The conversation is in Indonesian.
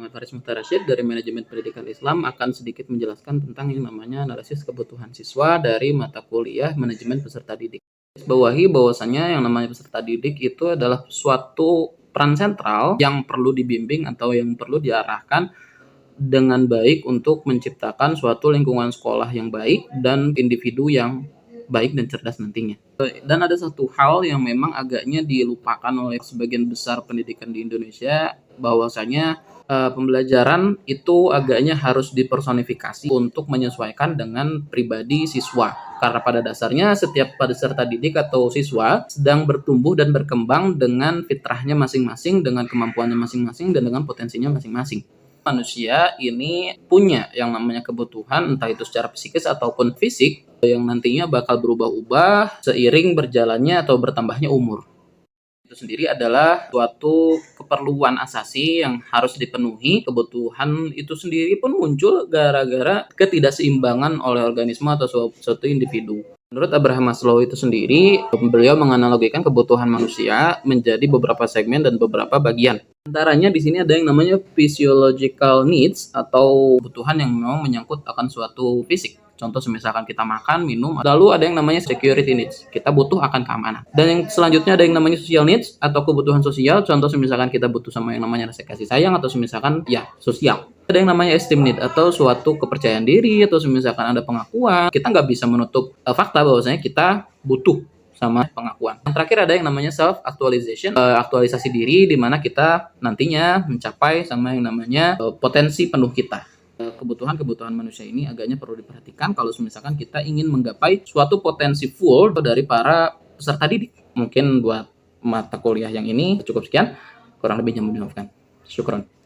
Muhammad Faris Mukhtar Rasyid dari Manajemen Pendidikan Islam akan sedikit menjelaskan tentang yang namanya analisis kebutuhan siswa dari mata kuliah Manajemen Peserta Didik. Bawahi bahwasanya yang namanya peserta didik itu adalah suatu peran sentral yang perlu dibimbing atau yang perlu diarahkan dengan baik untuk menciptakan suatu lingkungan sekolah yang baik dan individu yang baik dan cerdas nantinya. Dan ada satu hal yang memang agaknya dilupakan oleh sebagian besar pendidikan di Indonesia, bahwasanya pembelajaran itu agaknya harus dipersonifikasi untuk menyesuaikan dengan pribadi siswa. Karena pada dasarnya setiap peserta didik atau siswa sedang bertumbuh dan berkembang dengan fitrahnya masing-masing, dengan kemampuannya masing-masing, dan dengan potensinya masing-masing. Manusia ini punya yang namanya kebutuhan, entah itu secara psikis ataupun fisik, yang nantinya bakal berubah-ubah seiring berjalannya atau bertambahnya umur. Itu sendiri adalah suatu keperluan asasi yang harus dipenuhi. Kebutuhan itu sendiri pun muncul gara-gara ketidakseimbangan oleh organisme atau suatu individu. Menurut Abraham Maslow itu sendiri, beliau menganalogikan kebutuhan manusia menjadi beberapa segmen dan beberapa bagian. Antaranya di sini ada yang namanya physiological needs atau kebutuhan yang memang menyangkut akan suatu fisik. Contoh misalkan kita makan, minum. Lalu ada yang namanya security needs. Kita butuh akan keamanan. Dan yang selanjutnya ada yang namanya social needs atau kebutuhan sosial. Contoh misalkan kita butuh sama yang namanya rasa kasih sayang atau misalkan ya sosial. Ada yang namanya esteem need atau suatu kepercayaan diri atau misalkan ada pengakuan. Kita nggak bisa menutup fakta bahwasanya kita butuh sama pengakuan. Yang terakhir ada yang namanya self actualization, aktualisasi diri di mana kita nantinya mencapai sama yang namanya potensi penuh kita. Kebutuhan manusia ini agaknya perlu diperhatikan kalau misalkan kita ingin menggapai suatu potensi full dari para peserta didik. Mungkin buat mata kuliah yang ini cukup sekian, kurang lebihnya mohon dimaafkan. Syukron.